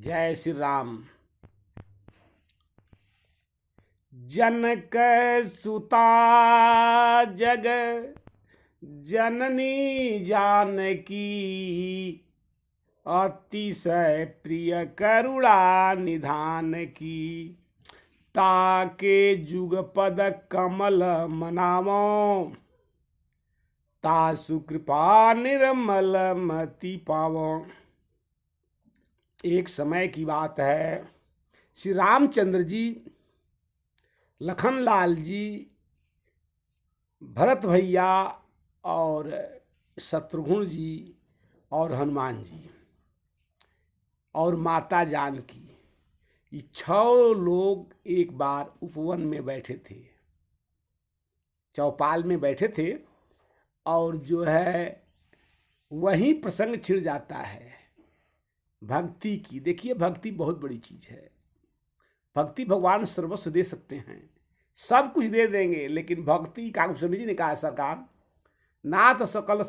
जय श्री राम। जनक सुता जग जननी जानकी, अतिशय प्रिय करुणा निधान की। ताके जुगपद कमल मनावो, तासु कृपा निर्मल मति पावो। एक समय की बात है, श्री रामचंद्र जी, लखनलाल जी, भरत भैया और शत्रुघ्न जी और हनुमान जी और माता जानकी, ये 6 लोग एक बार उपवन में बैठे थे, चौपाल में बैठे थे। और जो है वहीं प्रसंग छिड़ जाता है भक्ति की। देखिए, भक्ति बहुत बड़ी चीज है। भक्ति भगवान सर्वस्व दे सकते हैं, सब कुछ दे देंगे, लेकिन भक्ति कागभूषण जी ने कहा, सरकार ना तो सकल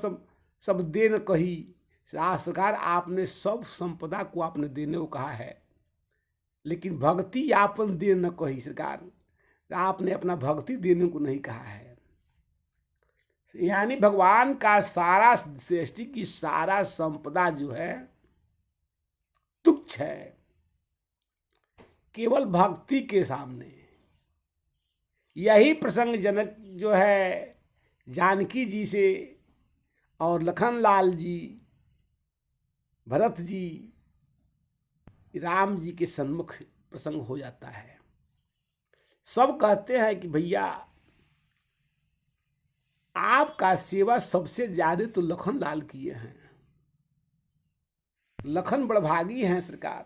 सब दे न कही। सरकार, आपने सब संपदा को आपने देने को कहा है, लेकिन भक्ति आपन दे न कही। सरकार, आपने अपना भक्ति देने को नहीं कहा है। यानी भगवान का सारा सृष्टि की सारा संपदा जो है तुच्छ है, केवल भक्ति के सामने। यही प्रसंग जनक जो है जानकी जी से और लखनलाल जी, भरत जी, राम जी के सन्मुख प्रसंग हो जाता है। सब कहते हैं कि भैया आपका सेवा सबसे ज्यादा तो लखनलाल किए हैं। लखन बड़भागी हैं सरकार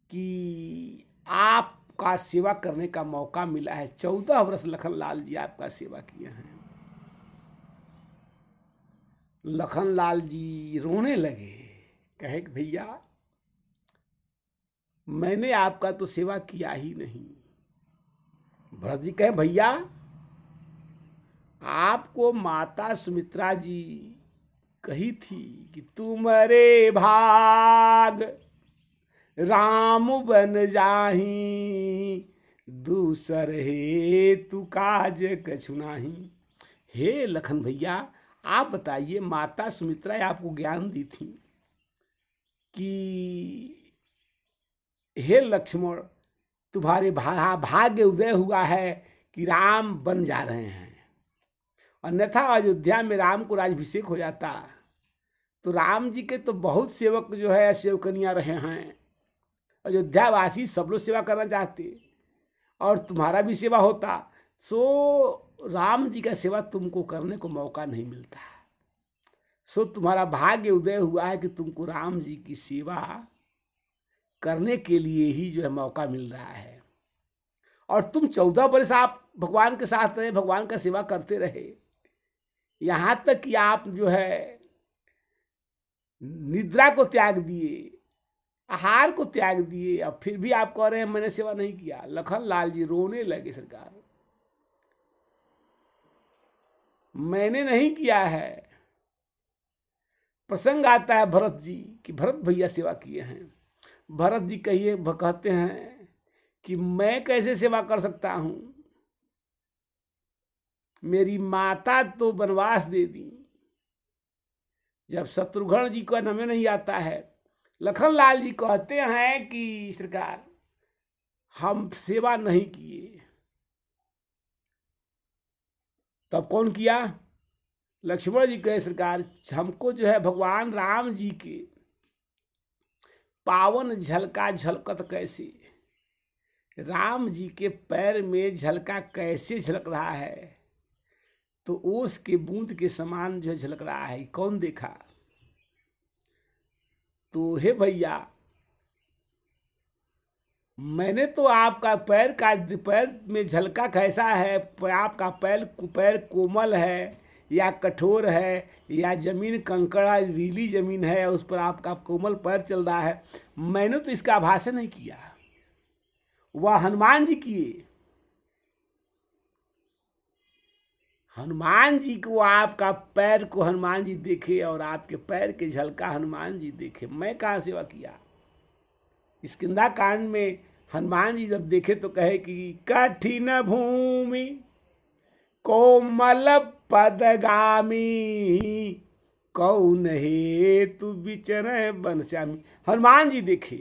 कि आपका सेवा करने का मौका मिला है। 14 वर्ष लखनलाल जी आपका सेवा किए हैं। लखनलाल जी रोने लगे, कहे कि भैया मैंने आपका तो सेवा किया ही नहीं। भरत जी कहे, भैया आपको माता सुमित्रा जी कही थी कि तुम्हारे भाग राम बन जाही, दूसर हे तू काज कछु नाही। हे लखन भैया, आप बताइए, माता सुमित्रा आपको ज्ञान दी थी कि हे लक्ष्मण, तुम्हारे भाग्य उदय हुआ है कि राम बन जा रहे हैं। अन्यथा अयोध्या में राम को राज्याभिषेक हो जाता तो राम जी के तो बहुत सेवक जो है सेवकनियां रहे हैं। अयोध्यावासी सब लोग सेवा करना चाहते और तुम्हारा भी सेवा होता, सो राम जी का सेवा तुमको करने को मौका नहीं मिलता। सो तुम्हारा भाग्य उदय हुआ है कि तुमको राम जी की सेवा करने के लिए ही जो है मौका मिल रहा है। और तुम 14 वर्ष आप भगवान के साथ रहे, भगवान का सेवा करते रहे, यहां तक कि आप जो है निद्रा को त्याग दिए, आहार को त्याग दिए, अब फिर भी आप कह रहे हैं मैंने सेवा नहीं किया। लखनलाल जी रोने लगे, सरकार मैंने नहीं किया है। प्रसंग आता है भरत जी कि भरत भैया सेवा किए हैं। भरत जी कहते हैं कि मैं कैसे सेवा कर सकता हूं, मेरी माता तो वनवास दे दी। जब शत्रुघ्न जी को नमे नहीं आता है, लखनलाल जी कहते हैं कि सरकार हम सेवा नहीं किए। तब कौन किया? लक्ष्मण जी कहे, सरकार हमको जो है भगवान राम जी के पावन झलका झलकत कैसे, राम जी के पैर में झलका कैसे झलक रहा है, तो ओस के बूंद के समान जो है झलक रहा है। कौन देखा? तो हे भैया मैंने तो आपका पैर में झलका कैसा है, आपका पैर कोमल है या कठोर है या जमीन कंकड़ा रीली जमीन है, उस पर आपका कोमल पैर चल रहा है, मैंने तो इसका आभास नहीं किया। वह हनुमान जी किए। हनुमान जी को, आपका पैर को हनुमान जी देखे और आपके पैर के झलका हनुमान जी देखे, मैं कहाँ सेवा किया। किष्किंधा कांड में हनुमान जी जब देखे तो कहे कि कठिन भूमि कोमल पदगामी कौन हेतु विचर बन श्यामी। हनुमान जी देखे,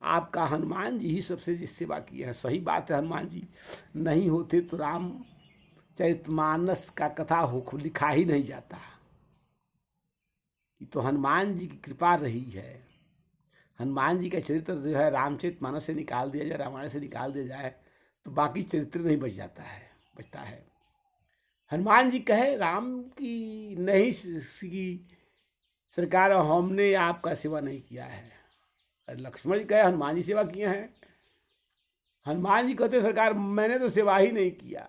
आपका हनुमान जी ही सबसे सेवा किए हैं। सही बात है, हनुमान जी नहीं होते तो राम चरितमानस का कथा हो लिखा ही नहीं जाता। ये तो हनुमान जी की कृपा रही है। हनुमान जी का चरित्र जो है रामचरितमानस से निकाल दिया जाए, रामायण से निकाल दिया जाए तो बाकी चरित्र नहीं बचता है। हनुमान जी कहे राम की नहीं की सरकार, हमने आपका सेवा नहीं किया है। लक्ष्मण जी कहे हनुमान जी सेवा किए हैं। हनुमान जी कहते सरकार मैंने तो सेवा ही नहीं किया,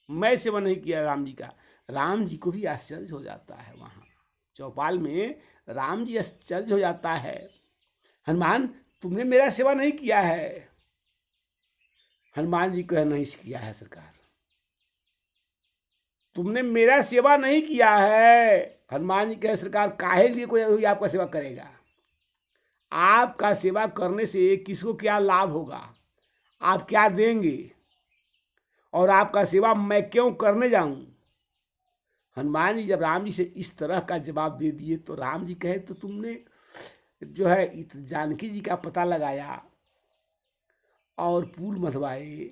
मैं सेवा नहीं किया राम जी का। राम जी को भी आश्चर्य हो जाता है, वहाँ चौपाल में राम जी आश्चर्य हो जाता है, हनुमान तुमने मेरा सेवा नहीं किया है। हनुमान जी कहे नहीं किया है सरकार, तुमने मेरा सेवा नहीं किया है। हनुमान जी कहे सरकार काहे लिए कोई आपका सेवा करेगा? आपका सेवा करने से किसको क्या लाभ होगा, आप क्या देंगे, और आपका सेवा मैं क्यों करने जाऊं? हनुमान जी जब राम जी से इस तरह का जवाब दे दिए तो राम जी कहे तो तुमने जो है जानकी जी का पता लगाया और पुल मधवाए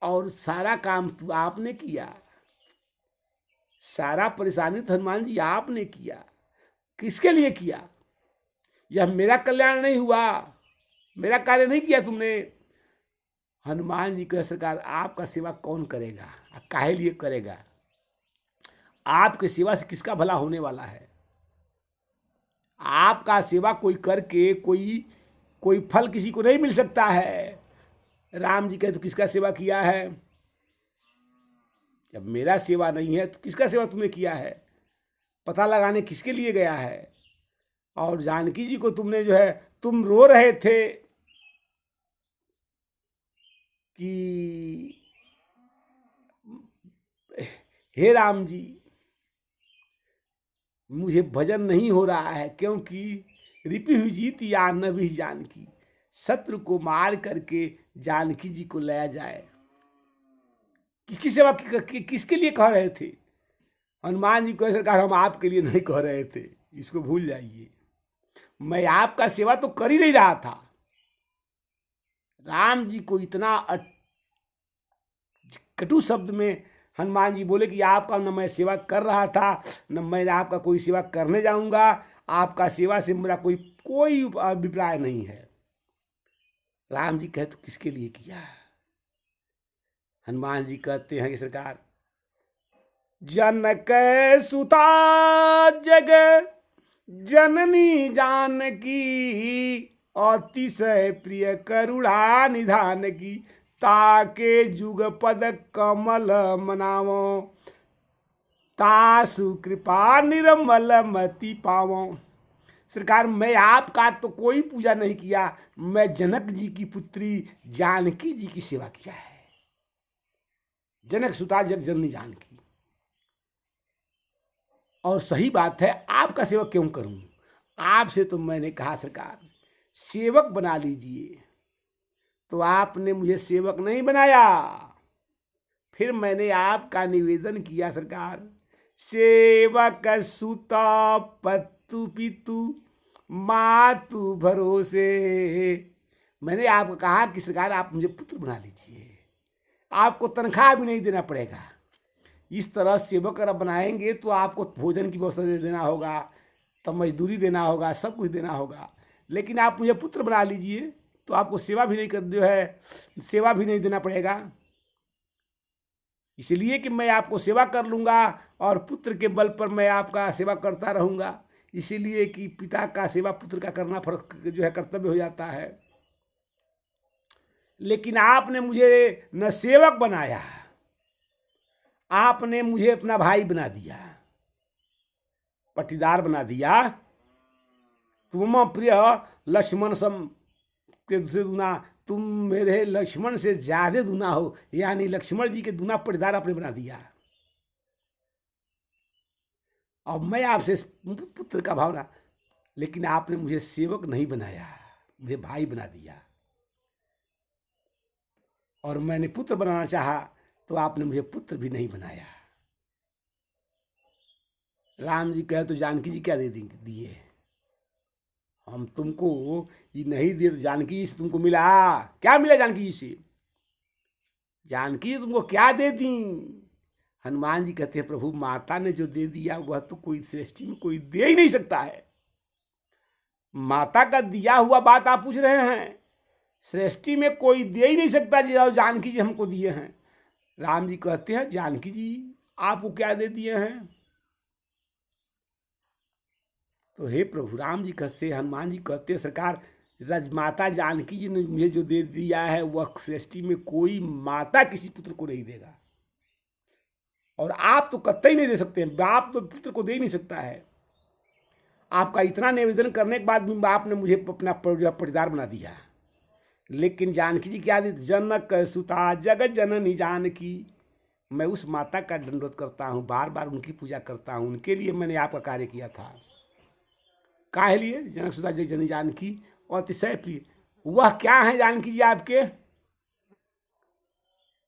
और सारा काम तो आपने किया, सारा परेशानी तो हनुमान जी आपने किया। किसके लिए किया? यह मेरा कल्याण नहीं हुआ, मेरा कार्य नहीं किया तुमने। हनुमान जी कह सरकार आपका सेवा कौन करेगा, काहे लिए करेगा? आपके सेवा से किसका भला होने वाला है? आपका सेवा कोई करके कोई फल किसी को नहीं मिल सकता है। राम जी कहे तो किसका सेवा किया है? जब मेरा सेवा नहीं है तो किसका सेवा तुमने किया है? पता लगाने किसके लिए गया है? और जानकी जी को तुमने जो है, तुम रो रहे थे कि हे राम जी मुझे भजन नहीं हो रहा है, क्योंकि रिपी हुई जीत या न भी जानकी, शत्रु को मार करके जानकी जी को लाया जाए। किसकी सेवा किसके लिए कह रहे थे? हनुमान जी को सरकार हम आपके लिए नहीं कह रहे थे, इसको भूल जाइए। मैं आपका सेवा तो कर ही नहीं रहा था। राम जी को इतना कटु शब्द में हनुमान जी बोले कि आपका न मैं सेवा कर रहा था, न मैं आपका कोई सेवा करने जाऊंगा, आपका सेवा से मेरा कोई अभिप्राय नहीं है। राम जी कहे तो किसके लिए किया? हनुमान जी कहते हैं कि सरकार जनक सुता जग जननी जानकी, अतिशय प्रिय करुणा निधान की, ताके जुग पद कमल मनावो, तासु कृपा निर्मल मति पावो। सरकार मैं आपका तो कोई पूजा नहीं किया, मैं जनक जी की पुत्री जानकी जी की सेवा किया है। जनक सुता जग जननी जानकी। और सही बात है, आपका सेवक क्यों करूं? आपसे तो मैंने कहा सरकार सेवक बना लीजिए, तो आपने मुझे सेवक नहीं बनाया। फिर मैंने आपका निवेदन किया सरकार सेवक सुता पतु पितु मातु भरोसे। मैंने आपको कहा कि सरकार आप मुझे पुत्र बना लीजिए, आपको तनख्वाह भी नहीं देना पड़ेगा। इस तरह सेवक अगर बनाएंगे तो आपको भोजन की व्यवस्था दे देना होगा, तब मजदूरी देना होगा, सब कुछ देना होगा। लेकिन आप मुझे पुत्र बना लीजिए तो आपको सेवा भी नहीं कर जो है सेवा भी नहीं देना पड़ेगा। इसलिए कि मैं आपको सेवा कर लूँगा और पुत्र के बल पर मैं आपका सेवा करता रहूँगा। इसीलिए कि पिता का सेवा पुत्र का करना फर्क जो है कर्तव्य हो जाता है। लेकिन आपने मुझे न सेवक बनाया, आपने मुझे अपना भाई बना दिया, पटीदार बना दिया। तुम प्रिय लक्ष्मण सम के दूसरे दुना, तुम मेरे लक्ष्मण से ज्यादा दुना हो, यानी लक्ष्मण जी के दुना पटीदार आपने बना दिया। और मैं आपसे पुत्र का भावना, लेकिन आपने मुझे सेवक नहीं बनाया, मुझे भाई बना दिया। और मैंने पुत्र बनाना चाहा तो आपने मुझे पुत्र भी नहीं बनाया। राम जी कहे तो जानकी जी क्या दे दिए? हम तुमको ये नहीं दिए तो जानकी जी से तुमको मिला क्या? मिला जानकी जी से? जानकी जी तुमको क्या दे दी? हनुमान जी कहते हैं प्रभु माता ने जो दे दिया वह तो कोई सृष्टि में कोई दे ही नहीं सकता है। माता का दिया हुआ बात आप पूछ रहे हैं, सृष्टि में कोई दे ही नहीं सकता जो जानकी जी हमको दिए हैं। राम जी कहते हैं जानकी जी आपको क्या दे दिए हैं? तो हे प्रभु राम जी कहते, हनुमान जी कहते हैं सरकार माता जानकी जी ने मुझे जो दे दिया है वह सृष्टि में कोई माता किसी पुत्र को नहीं देगा। और आप तो कतई नहीं दे सकते हैं, बाप तो पुत्र को दे ही नहीं सकता है। आपका इतना निवेदन करने के बाद भी आपने मुझे अपना पटीदार बना दिया। लेकिन जानकी जी क्या दी? जनक सुता जगत जननी जानकी। मैं उस माता का दंडवत करता हूँ, बार बार उनकी पूजा करता हूँ, उनके लिए मैंने आपका कार्य किया था। काहे लिए? जनक सुता जगत जननी जानकी और अतिशय प्रिय। वह क्या है जानकी जी आपके?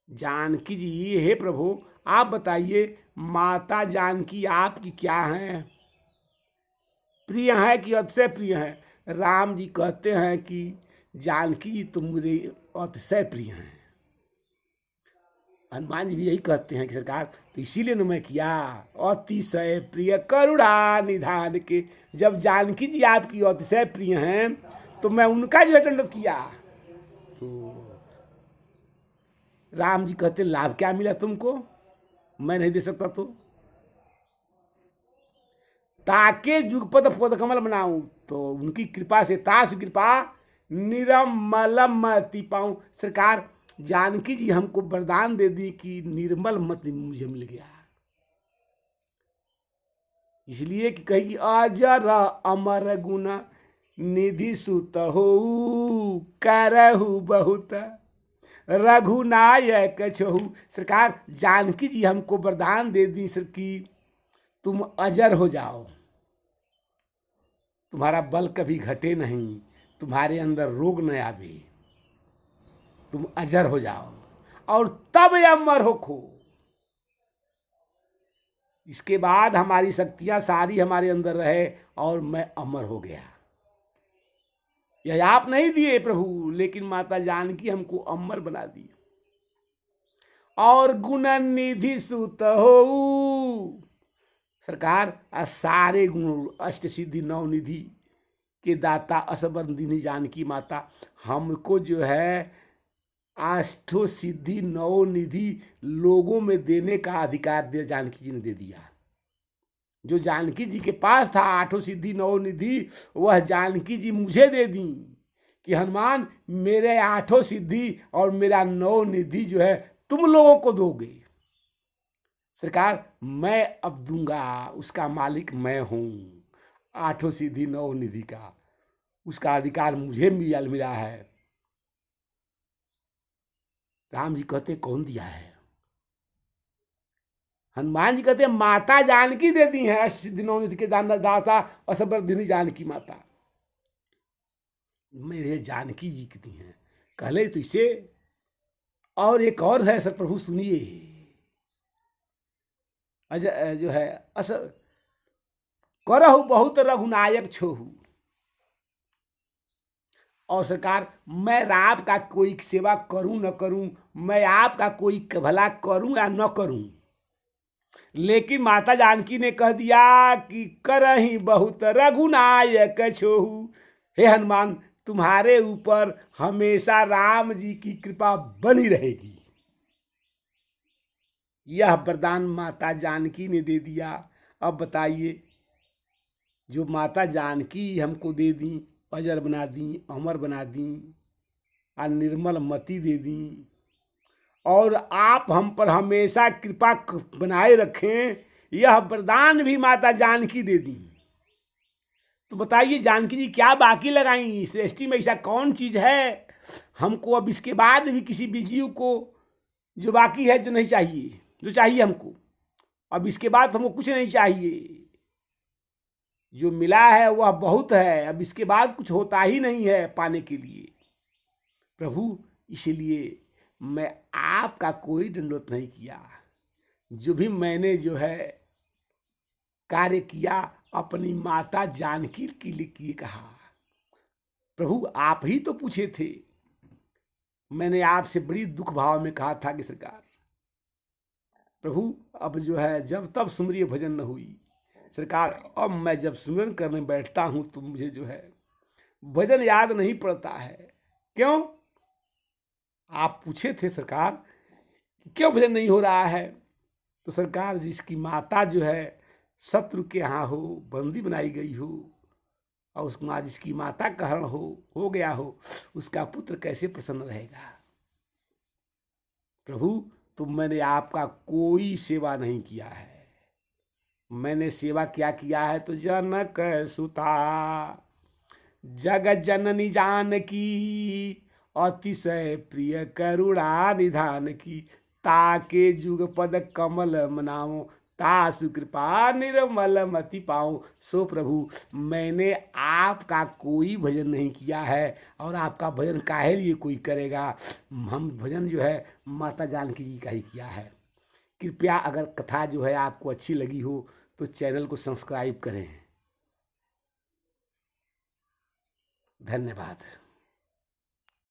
जानकी जी हे प्रभु आप बताइए माता जानकी आपकी क्या है? प्रिय है कि अतिशय प्रिय है? राम जी कहते हैं कि जानकी जी तुम मेरे अतिशय प्रिय हैं। हनुमान जी भी यही कहते हैं कि सरकार तो इसीलिए न मैं किया अतिशय प्रिय करुणा निधान के। जब जानकी जी आपकी अतिशय प्रिय हैं तो मैं उनका जो दंडवत किया। तो राम जी कहते लाभ क्या मिला तुमको? मैं नहीं दे सकता तो ताके जुगपद पद कमल बनाऊं, तो उनकी कृपा से तास कृपा निर्मलम मति पाऊं। सरकार जानकी जी हमको वरदान दे दी कि निर्मल मति मुझे मिल गया। इसलिए कि कही अजर अमर गुण निधि सुत हो करहु बहुत रघुनायक छहु। सरकार जानकी जी हमको वरदान दे दी सर कि तुम अजर हो जाओ, तुम्हारा बल कभी घटे नहीं, तुम्हारे अंदर रोग न आवे, तुम अजर हो जाओ और तब अमर हो खो। इसके बाद हमारी शक्तियां सारी हमारे अंदर रहे और मैं अमर हो गया। यह आप नहीं दिए प्रभु, लेकिन माता जानकी हमको अमर बना दी। और गुण निधि सुत हो। सरकार सारे गुण अष्ट सिद्धि नौ निधि के दाता असबंदिनी जानकी माता हमको जो है आठों सिद्धि नौ निधि लोगों में देने का अधिकार दे जानकी जी ने दे दिया। जो जानकी जी के पास था आठों सिद्धि नौ निधि वह जानकी जी मुझे दे दी कि हनुमान मेरे आठों सिद्धि और मेरा नौ निधि जो है तुम लोगों को दोगे। सरकार मैं अब दूंगा, उसका मालिक मैं हूं। आठों सिद्धि नौ निधि का उसका अधिकार मुझे मिला है। राम जी कहते कौन दिया है? हनुमान जी कहते माता जानकी दे दी है। अष्ट सिद्धि नौ निधि के दाता असबर्धिनी जानकी माता मेरे जानकी जी की दी है। कहले तो इसे और एक और है सर प्रभु सुनिए। अजय जो है अस करहु बहुत रघुनायक छोहु। और सरकार मैं आपका कोई सेवा करूं न करूं, मैं आपका कोई भला करूं या न करूं, लेकिन माता जानकी ने कह दिया कि करही बहुत रघुनायक छोहु। हे हनुमान तुम्हारे ऊपर हमेशा राम जी की कृपा बनी रहेगी। यह वरदान माता जानकी ने दे दिया। अब बताइए जो माता जानकी हमको दे दी, अजर बना दी, अमर बना दी और निर्मल मति दे दी, और आप हम पर हमेशा कृपा बनाए रखें, यह वरदान भी माता जानकी दे दी। तो बताइए जानकी जी क्या बाकी लगाई? सृष्टि में ऐसा कौन चीज है हमको अब इसके बाद भी किसी भी जीव को जो बाकी है जो नहीं चाहिए, जो चाहिए हमको अब इसके बाद हमको कुछ नहीं चाहिए। जो मिला है वह बहुत है, अब इसके बाद कुछ होता ही नहीं है पाने के लिए। प्रभु इसलिए मैं आपका कोई दंडवत नहीं किया, जो भी मैंने जो है कार्य किया अपनी माता जानकी के लिए कहा। प्रभु आप ही तो पूछे थे, मैंने आपसे बड़ी दुख भाव में कहा था कि सरकार प्रभु अब जो है जब तब सुमरी भजन न हुई सरकार, अब मैं जब सुमरन करने बैठता हूं तो मुझे जो है भजन याद नहीं पड़ता है। क्यों? आप पूछे थे सरकार क्यों भजन नहीं हो रहा है, तो सरकार जिसकी माता जो है शत्रु के यहाँ हो, बंदी बनाई गई हो, और उस माँ जिसकी माता का हरण हो गया हो, उसका पुत्र कैसे प्रसन्न रहेगा। प्रभु तो मैंने आपका कोई सेवा नहीं किया है, मैंने सेवा क्या किया है तो जनक सुता जगत जननी जानकी अतिशय प्रिय करुणा निधान की, ताके जुग पद कमल मनाओ तासु कृपा निर्मल मति पाओ। सो प्रभु मैंने आपका कोई भजन नहीं किया है, और आपका भजन काहे लिए कोई करेगा। हम भजन जो है माता जानकी जी का ही किया है। कृपया अगर कथा जो है आपको अच्छी लगी हो तो चैनल को सब्सक्राइब करें। धन्यवाद।